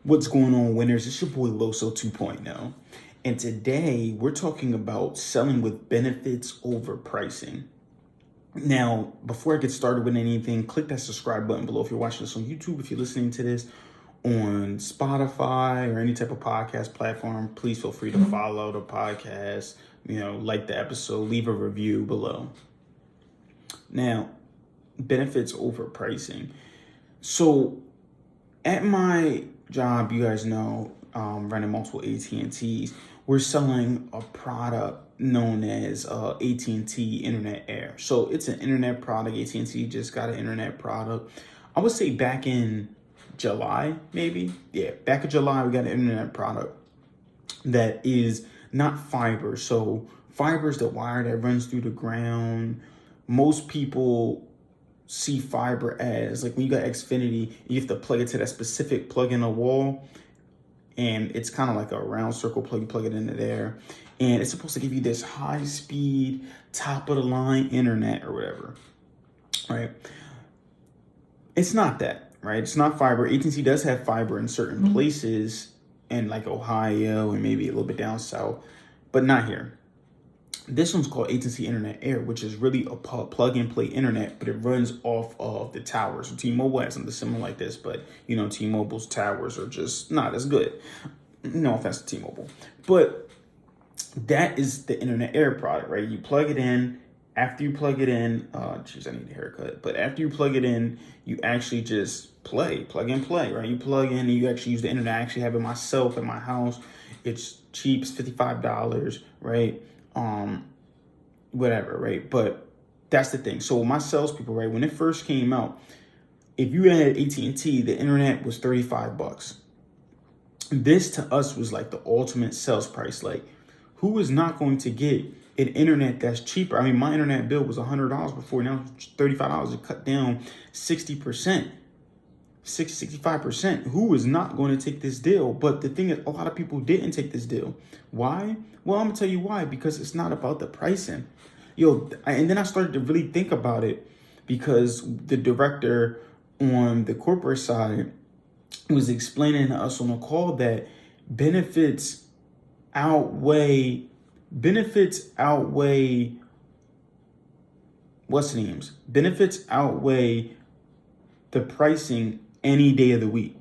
What's going on, winners? It's your boy Loso 2.0. And today we're talking about selling with benefits over pricing. Now, before I get started with anything, click that subscribe button below if you're watching this on YouTube. If you're listening to this on Spotify or any type of podcast platform, please feel free to follow the podcast, like the episode, leave a review below. Now, benefits over pricing. So at my job, you guys know, running multiple AT&Ts, we're selling a product known as AT&T Internet Air. So it's an internet product. AT&T just got an internet product. I would say back in July, maybe. Yeah, back in July, we got an internet product that is not fiber. So fiber is the wire that runs through the ground. Most people see fiber as like when you got Xfinity, you have to plug it to that specific plug in a wall, and it's kind of like a round circle plug. You plug it into there, and it's supposed to give you this high speed, top of the line internet or whatever, right? It's not that, right? It's not fiber. AT&T does have fiber in certain places, in like Ohio and maybe a little bit down south, but not here. This one's called AT&T Internet Air, which is really a plug-and-play internet, but it runs off of the towers. So T-Mobile has something similar like this, but T-Mobile's towers are just not as good. No offense to T-Mobile, but that is the Internet Air product, right? You plug it in. After you plug it in, I need a haircut. But after you plug it in, you actually just plug and play, right? You plug in and you actually use the internet. I actually have it myself at my house. It's cheap, it's $55, right? Whatever, right? But that's the thing. So my salespeople, right, when it first came out, if you had AT&T, the internet was $35. This to us was like the ultimate sales price. Like, who is not going to get an internet that's cheaper? I mean, my internet bill was $100 before. Now it's $35. It cut down 60%. 65%. Who is not going to take this deal? But the thing is, a lot of people didn't take this deal. Why? Well, I'm gonna tell you why. Because it's not about the pricing. And then I started to really think about it, because the director on the corporate side was explaining to us on a call that benefits outweigh what's the names? Benefits outweigh the pricing any day of the week.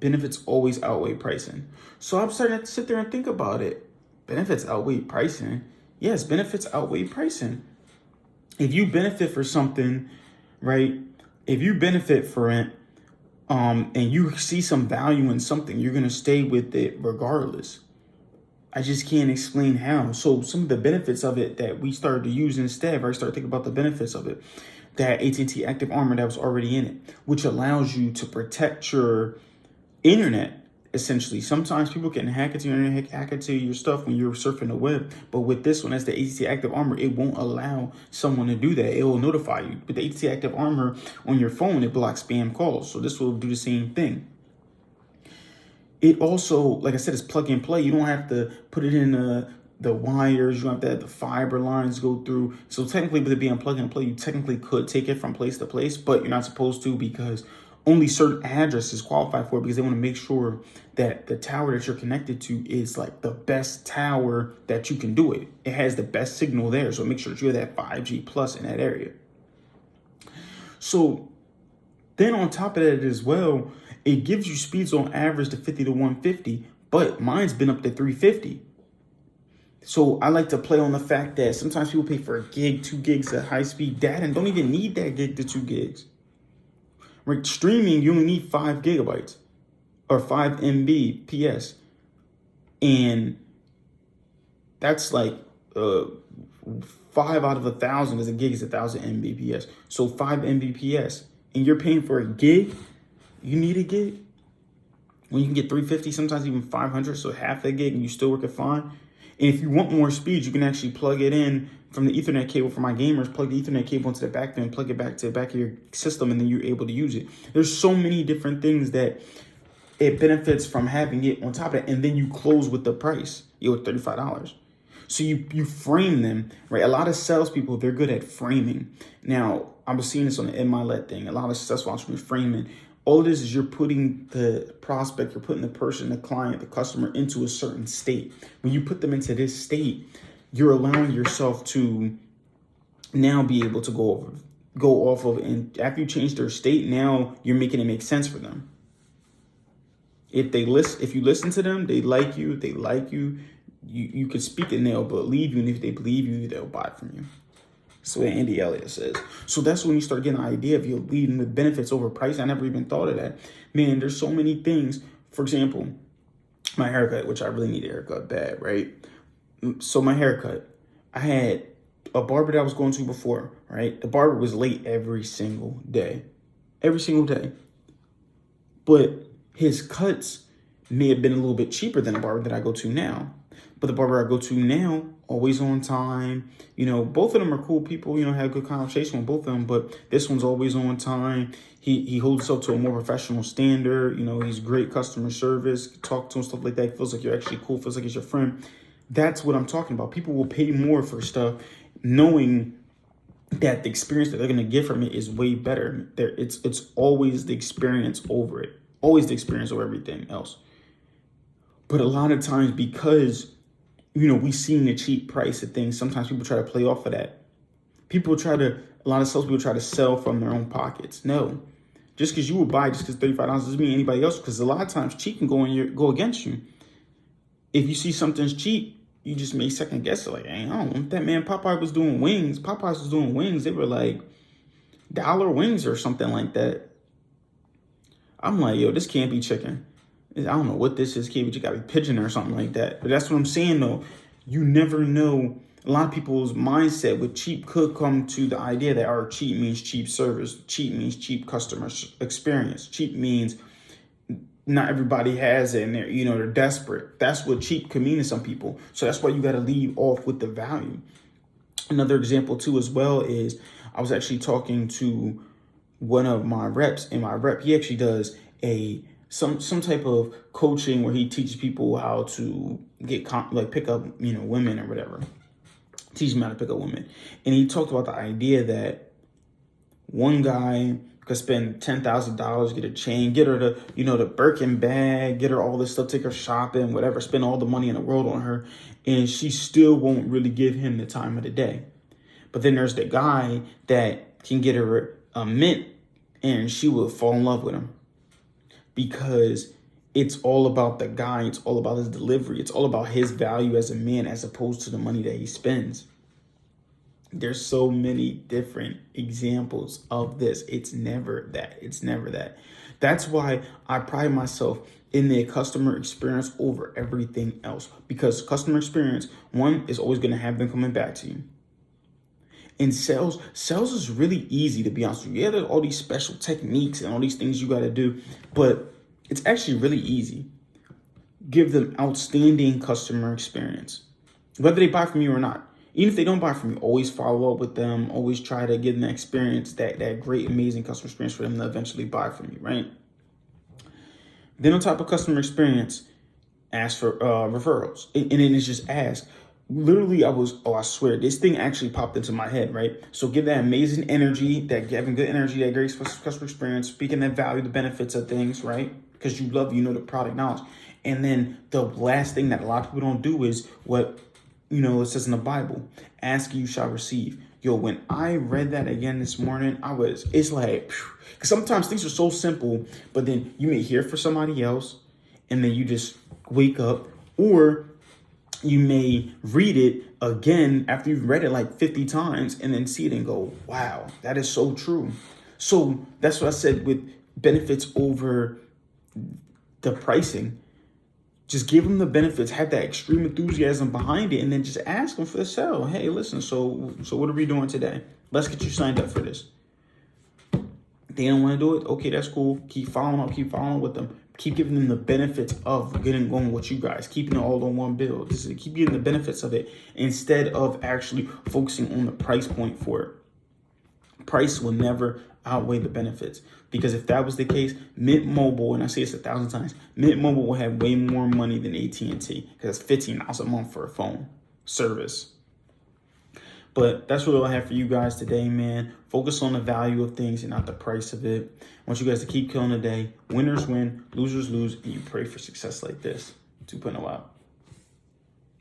Benefits always outweigh pricing. So I'm starting to sit there and think about it. Benefits outweigh pricing. Yes, benefits outweigh pricing. If you benefit for something, right? If you benefit for it, and you see some value in something, you're gonna stay with it regardless. I just can't explain how. So some of the benefits of it that we started to use instead, I started thinking about the benefits of it. That AT&T Active Armor that was already in it, which allows you to protect your internet. Essentially, sometimes people can hack into your internet, hack into your stuff when you're surfing the web. But with this one, as the AT&T Active Armor, it won't allow someone to do that. It will notify you. With the AT&T Active Armor on your phone, it blocks spam calls. So this will do the same thing. It also, like I said, is plug and play. You don't have to put it in the wires. You don't have to have the fiber lines go through. So technically, with it being plug and play, you technically could take it from place to place, but you're not supposed to, because only certain addresses qualify for it, because they want to make sure that the tower that you're connected to is like the best tower that you can do it. It has the best signal there. So make sure that you have that 5G plus in that area. So then on top of that as well, it gives you speeds on average to 50 to 150, but mine's been up to 350. So I like to play on the fact that sometimes people pay for a gig, 2 gigs of high speed data and don't even need that gig to 2 gigs. Right? Streaming, you only need 5 gigabytes or 5 Mbps. And that's like 5 out of 1,000, because a gig is 1,000 Mbps. So 5 Mbps, and you're paying for a gig. You need a gig when you can get 350, sometimes even 500, so half a gig, and you still work it fine. And if you want more speed, you can actually plug it in from the Ethernet cable. For my gamers, plug the Ethernet cable into the back there and plug it back to the back of your system, and then you're able to use it. There's so many different things that it benefits from having it on top of it, and then you close with the price. You're $35. So you frame them, right? A lot of salespeople, they're good at framing. Now, I was seeing this on the In My Let thing. A lot of successful entrepreneurs framing All it is you're putting the prospect, you're putting the person, the client, the customer into a certain state. When you put them into this state, you're allowing yourself to now be able to go off of, and after you change their state, now you're making it make sense for them. If you listen to them, they like you, you could speak and they'll believe you, and if they believe you, they'll buy from you. So what Andy Elliott says. So that's when you start getting the idea of you leading with benefits over price. I never even thought of that. Man, there's so many things. For example, my haircut, which I really need a haircut bad, right? So my haircut, I had a barber that I was going to before, right? The barber was late every single day. Every single day. But his cuts may have been a little bit cheaper than the barber that I go to now. But the barber I go to now, always on time. Both of them are cool people, had a good conversation with both of them. But this one's always on time. He holds himself to a more professional standard. He's great customer service. Talk to him, stuff like that. Feels like you're actually cool. Feels like he's your friend. That's what I'm talking about. People will pay more for stuff knowing that the experience that they're going to get from it is way better. It's always the experience over it. Always the experience over everything else. But a lot of times, because, we've seen the cheap price of things, sometimes people try to play off of that. A lot of salespeople try to sell from their own pockets. No. Just because you will buy, just because $35 doesn't mean anybody else, because a lot of times cheap can go against you. If you see something's cheap, you just may second guess it. Like, hey, I don't want that, man. Popeyes was doing wings. They were like $1 wings or something like that. I'm like, yo, this can't be chicken. I don't know what this is. Can't be, you gotta be pigeon or something like that. But that's what I'm saying, though. You never know. A lot of people's mindset with cheap could come to the idea that cheap means cheap service. Cheap means cheap customer experience. Cheap means not everybody has it, and they're desperate. That's what cheap can mean to some people. So that's why you got to lead off with the value. Another example too, as well, is I was actually talking to one of my reps, and my rep, he actually does some type of coaching where he teaches people how to pick up women or whatever. Teach them how to pick up women, and he talked about the idea that one guy could spend $10,000, get a chain, get her the Birkin bag, get her all this stuff, take her shopping, whatever, spend all the money in the world on her, and she still won't really give him the time of the day. But then there's the guy that can get her a mint, and she will fall in love with him, because it's all about the guy. It's all about his delivery. It's all about his value as a man, as opposed to the money that he spends. There's so many different examples of this. It's never that. That's why I pride myself in the customer experience over everything else, because customer experience, one, is always going to have them coming back to you. In sales is really easy, to be honest with you. Yeah, there's all these special techniques and all these things you got to do, but it's actually really easy. Give them outstanding customer experience, whether they buy from you or not. Even if they don't buy from you, always follow up with them. Always try to give them that experience, that great, amazing customer experience for them to eventually buy from you, right? Then on top of customer experience, ask for referrals. And then it's just ask. Literally, I swear, this thing actually popped into my head, right? So give that amazing energy, that having good energy, that great customer experience, speaking that value, the benefits of things, right? Because you love, the product knowledge. And then the last thing that a lot of people don't do is what, it says in the Bible, ask you shall receive. Yo, when I read that again this morning, it's like, because sometimes things are so simple, but then you may hear for somebody else and then you just wake up, or you may read it again after you've read it like 50 times and then see it and go, wow, that is so true. So that's what I said with benefits over the pricing. Just give them the benefits, have that extreme enthusiasm behind it, and then just ask them for the sale. Hey, listen, so what are we doing today? Let's get you signed up for this. They don't want to do it. Okay, that's cool. Keep following up with them. Keep giving them the benefits of getting going with you guys, keeping it all on one bill. Just keep getting the benefits of it instead of actually focusing on the price point for it. Price will never outweigh the benefits, because if that was the case, Mint Mobile, and I say this 1,000 times, Mint Mobile will have way more money than AT&T, because it's $15 a month for a phone service. But that's what I have for you guys today, man. Focus on the value of things and not the price of it. I want you guys to keep killing the day. Winners win, losers lose, and you pray for success like this. 2.0 out.